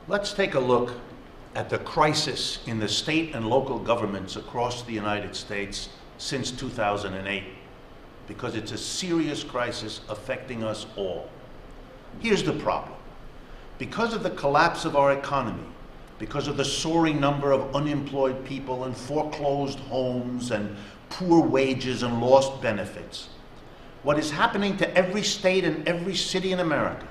Let's take a look at the crisis in the state and local governments across the United States since 2008, because it's a serious crisis affecting us all. Here's the problem. Because of the collapse of our economy, because of the soaring number of unemployed people and foreclosed homes and poor wages and lost benefits, what is happening to every state and every city in America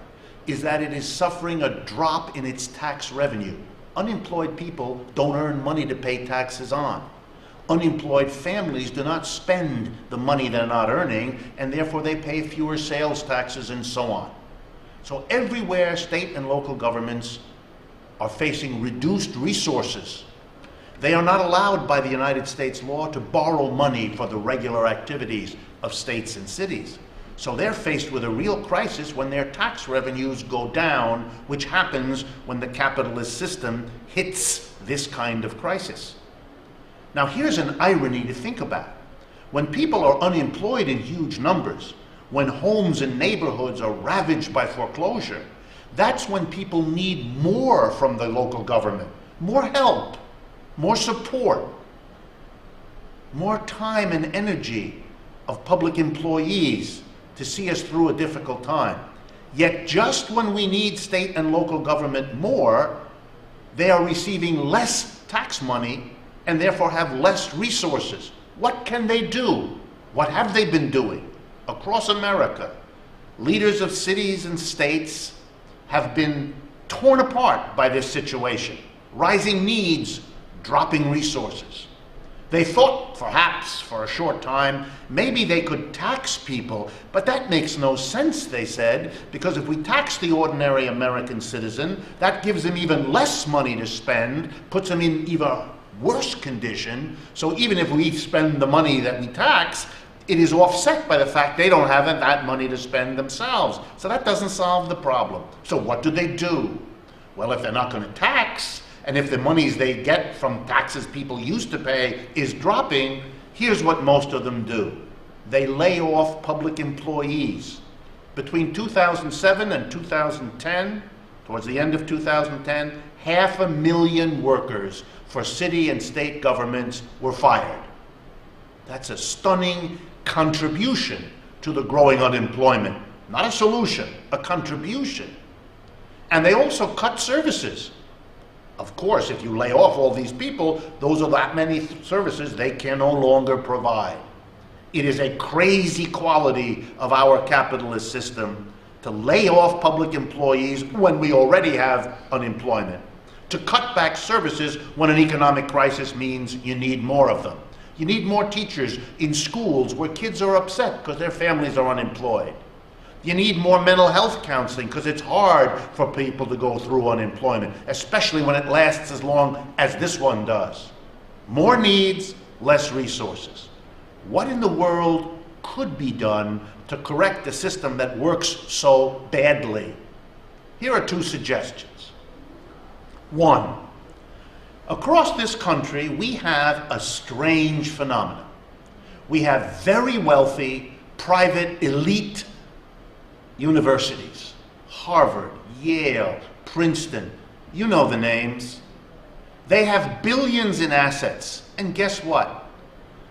is that it is suffering a drop in its tax revenue. Unemployed people don't earn money to pay taxes on. Unemployed families do not spend the money they're not earning, and therefore they pay fewer sales taxes and so on. So everywhere state and local governments are facing reduced resources. They are not allowed by the United States law to borrow money for the regular activities of states and cities. So they're faced with a real crisis when their tax revenues go down, which happens when the capitalist system hits this kind of crisis. Now here's an irony to think about. When people are unemployed in huge numbers, when homes and neighborhoods are ravaged by foreclosure, that's when people need more from the local government, more help, more support, more time and energy of public employees to see us through a difficult time. Yet just when we need state and local government more, they are receiving less tax money and therefore have less resources. What can they do? What have they been doing? Across America, leaders of cities and states have been torn apart by this situation. Rising needs, dropping resources. They thought, perhaps for a short time, maybe they could tax people, but that makes no sense, they said, because if we tax the ordinary American citizen, that gives them even less money to spend, puts them in even worse condition. So even if we spend the money that we tax, it is offset by the fact they don't have that money to spend themselves. So that doesn't solve the problem. So what do? Well, if they're not going to tax, and if the monies they get from taxes people used to pay is dropping, here's what most of them do. They lay off public employees. Between 2007 and 2010, towards the end of 2010, 500,000 workers for city and state governments were fired. That's a stunning contribution to the growing unemployment. Not a solution, a contribution. And they also cut services. Of course, if you lay off all these people, those are that many services they can no longer provide. It is a crazy quality of our capitalist system to lay off public employees when we already have unemployment, to cut back services when an economic crisis means you need more of them. You need more teachers in schools where kids are upset because their families are unemployed. You need more mental health counseling because it's hard for people to go through unemployment, especially when it lasts as long as this one does. More needs, less resources. What in the world could be done to correct a system that works so badly? Here are two suggestions. One, across this country, we have a strange phenomenon. We have very wealthy, private, elite universities. Harvard, Yale, Princeton, you know the names. They have billions in assets, and guess what?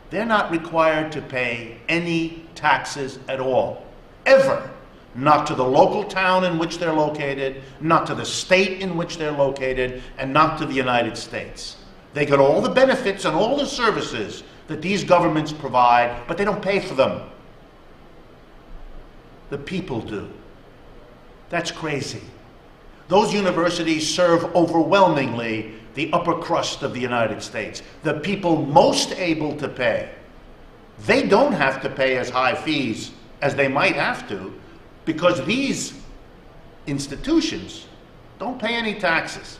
They're not required to pay any taxes at all, ever. Not to the local town in which they're located, not to the state in which they're located, and not to the United States. They get all the benefits and all the services that these governments provide, but they don't pay for them. The people do. That's crazy. Those universities serve overwhelmingly the upper crust of the United States, the people most able to pay. They don't have to pay as high fees as they might have to, because these institutions don't pay any taxes.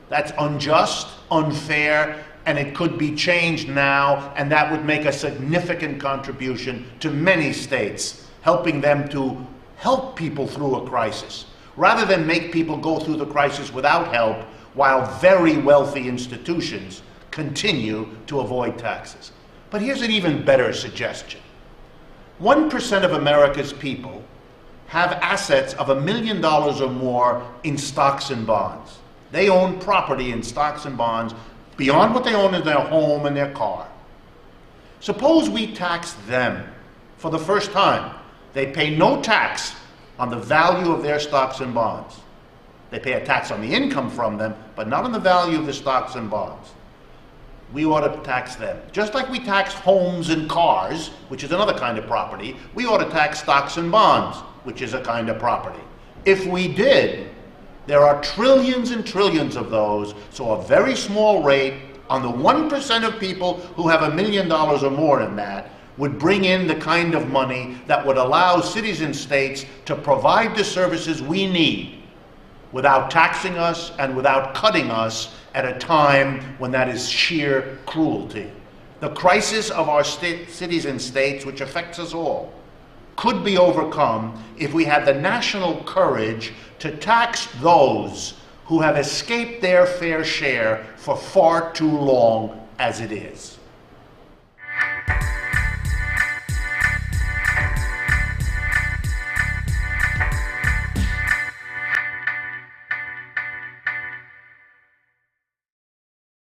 That's unjust, unfair, and it could be changed now, and that would make a significant contribution to many states, helping them to help people through a crisis, rather than make people go through the crisis without help while very wealthy institutions continue to avoid taxes. But here's an even better suggestion. 1% of America's people have assets of $1 million or more in stocks and bonds. They own property in stocks and bonds beyond what they own in their home and their car. Suppose we tax them for the first time. They pay no tax on the value of their stocks and bonds. They pay a tax on the income from them, but not on the value of the stocks and bonds. We ought to tax them. Just like we tax homes and cars, which is another kind of property, we ought to tax stocks and bonds, which is a kind of property. If we did, there are trillions and trillions of those, so a very small rate on the 1% of people who have $1 million or more in that would bring in the kind of money that would allow cities and states to provide the services we need without taxing us and without cutting us at a time when that is sheer cruelty. The crisis of our cities and states, which affects us all, could be overcome if we had the national courage to tax those who have escaped their fair share for far too long as it is.